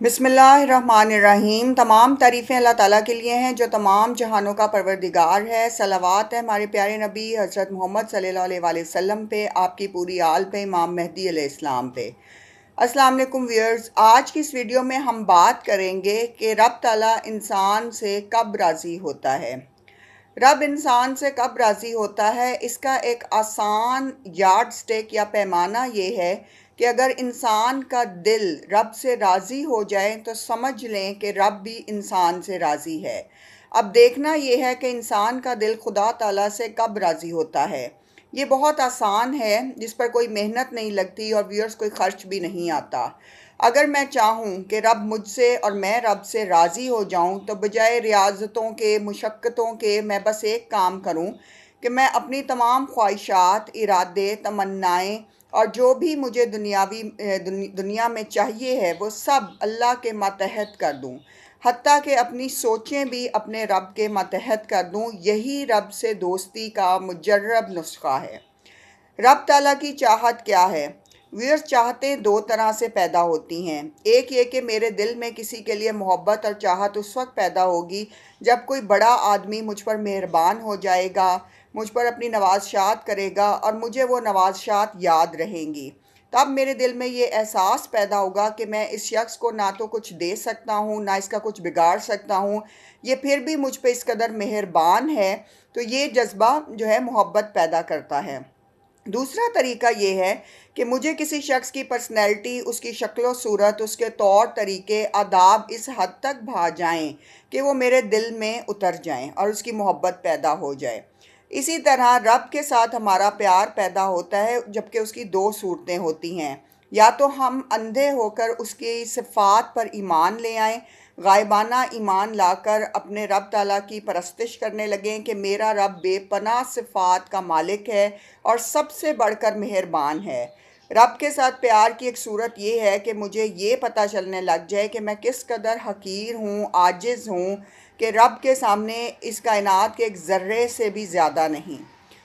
बिस्मिल्लाहिर्रहमानिर्रहीम। तमाम तारीफ़ें अल्लाह ताला के लिए हैं जो तमाम जहानों का परवरदिगार है। सलावत है हमारे प्यारे नबी हज़रत मोहम्मद सल्लल्लाहु अलैहि वसल्लम पे, आपकी पूरी आल पे, इमाम मेहदी अलैहिस्सलाम पे। अस्सलाम वालेकुम व्यूअर्स, आज की इस वीडियो में हम बात करेंगे कि रब ताला इंसान से कब राज़ी होता है। रब इंसान से कब राज़ी होता है, इसका एक आसान यार्ड स्टिक या पैमाना ये है कि अगर इंसान का दिल रब से राज़ी हो जाए तो समझ लें कि रब भी इंसान से राज़ी है। अब देखना ये है कि इंसान का दिल खुदा ताला से कब राज़ी होता है। ये बहुत आसान है, जिस पर कोई मेहनत नहीं लगती और व्यूअर्स कोई ख़र्च भी नहीं आता। अगर मैं चाहूँ कि रब मुझसे और मैं रब से राज़ी हो जाऊँ, तो बजाय रियाज़तों के, मुशक्क़तों के, मैं बस एक काम करूँ कि मैं अपनी तमाम ख्वाहिशात, इरादे, तमन्नाएँ और जो भी मुझे दुनिया में चाहिए है, वो सब अल्लाह के मातहत कर दूँ। हत्ता कि अपनी सोचें भी अपने रब के मातहत कर दूँ। यही रब से दोस्ती का मुजर्रब नुस्खा है। रब ताला की चाहत क्या है? व्यूअर्स, चाहतें दो तरह से पैदा होती हैं। एक ये कि मेरे दिल में किसी के लिए मोहब्बत और चाहत उस वक्त पैदा होगी जब कोई बड़ा आदमी मुझ पर मेहरबान हो जाएगा, मुझ पर अपनी नवाज़शात करेगा और मुझे वो नवाज़शात याद रहेंगी। तब मेरे दिल में ये एहसास पैदा होगा कि मैं इस शख्स को ना तो कुछ दे सकता हूँ, ना इसका कुछ बिगाड़ सकता हूँ, ये फिर भी मुझ पर इस कदर मेहरबान है। तो ये जज्बा जो है मोहब्बत पैदा करता है। दूसरा तरीका ये है कि मुझे किसी शख्स की पर्सनैलिटी, उसकी शक्ल सूरत, उसके तौर तरीके, आदाब इस हद तक भा जाएं कि वो मेरे दिल में उतर जाएं और उसकी मोहब्बत पैदा हो जाए। इसी तरह रब के साथ हमारा प्यार पैदा होता है, जबकि उसकी दो सूरतें होती हैं। या तो हम अंधे होकर उसकी सिफ़ात पर ईमान ले आएं, गायबाना ईमान लाकर अपने रब ताला की परस्तिश करने लगें कि मेरा रब बेपनाह सिफ़ात का मालिक है और सबसे बढ़कर मेहरबान है। रब के साथ प्यार की एक सूरत ये है कि मुझे ये पता चलने लग जाए कि मैं किस कदर हकीर हूँ, आजिज़ हूँ, कि रब के सामने इस कायनात के एक ज़र्रे से भी ज़्यादा नहीं।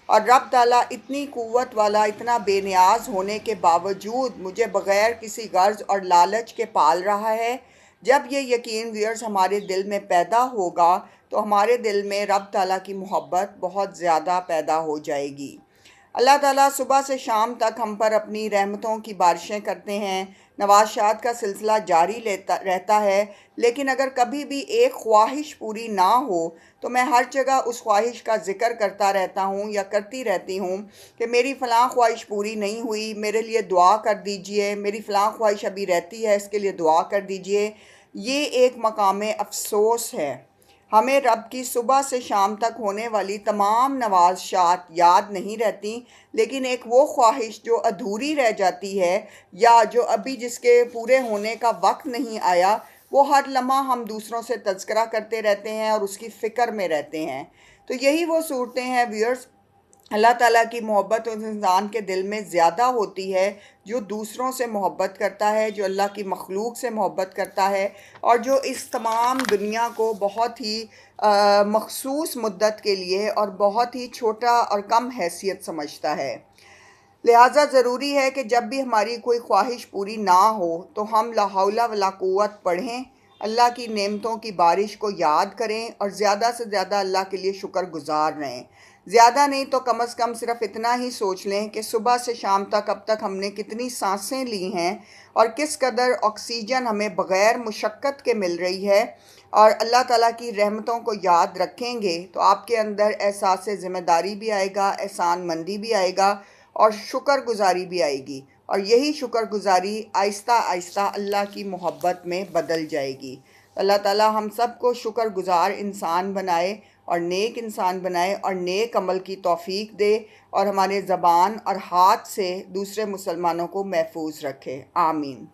और रब ताला इतनी क़ुव्वत वाला, इतना बेनियाज होने के बावजूद मुझे बग़ैर किसी गर्ज़ और लालच के पाल रहा है। जब ये यकीन व्यूअर्स हमारे दिल में पैदा होगा, तो हमारे दिल में रब ताला की मोहब्बत बहुत ज़्यादा पैदा हो जाएगी। अल्लाह ताला सुबह से शाम तक हम पर अपनी रहमतों की बारिशें करते हैं, नवाज़शात का सिलसिला जारी लेता रहता है। लेकिन अगर कभी भी एक ख्वाहिश पूरी ना हो, तो मैं हर जगह उस ख्वाहिश का ज़िक्र करता रहता हूँ या करती रहती हूँ कि मेरी फ़लाँ ख्वाहिश पूरी नहीं हुई, मेरे लिए दुआ कर दीजिए, मेरी फ़लाँ ख्वाहिश अभी रहती है, इसके लिए दुआ कर दीजिए। ये एक मकाम अफ़सोस है। हमें रब की सुबह से शाम तक होने वाली तमाम नवाज़शात याद नहीं रहती, लेकिन एक वो ख्वाहिश जो अधूरी रह जाती है या जो अभी जिसके पूरे होने का वक्त नहीं आया, वो हर लम्हा हम दूसरों से तज़किरा करते रहते हैं और उसकी फ़िक्र में रहते हैं। तो यही वो सूरतें हैं व्यूअर्स, अल्लाह ताला की मोहब्बत उस इंसान के दिल में ज़्यादा होती है जो दूसरों से मोहब्बत करता है, जो अल्लाह की मखलूक से मोहब्बत करता है और जो इस तमाम दुनिया को बहुत ही मखसूस मुद्दत के लिए और बहुत ही छोटा और कम हैसियत समझता है। लिहाजा ज़रूरी है कि जब भी हमारी कोई ख्वाहिश पूरी ना हो, तो हम ला हौला वला कुव्वत पढ़ें, अल्लाह की नेमतों की बारिश को याद करें और ज़्यादा से ज़्यादा अल्लाह के लिए शुक्रगुज़ार रहें। ज़्यादा नहीं तो कम से कम सिर्फ इतना ही सोच लें कि सुबह से शाम तक अब तक हमने कितनी सांसें ली हैं और किस कदर ऑक्सीजन हमें बग़ैर मुशक्क़त के मिल रही है। और अल्लाह ताला की रहमतों को याद रखेंगे तो आपके अंदर एहसास ज़िम्मेदारी भी आएगा, एहसानमंदी भी आएगा और शुक्रगुज़ारी भी आएगी। और यही शुक्रगुज़ारी आहिस्ता आहिस्ता अल्लाह की मोहब्बत में बदल जाएगी। अल्लाह ताला हम सब को शुक्रगुज़ार इंसान बनाए और नेक इंसान बनाए और नेक अमल की तौफ़ीक दे और हमारे ज़बान और हाथ से दूसरे मुसलमानों को महफूज रखे। आमीन।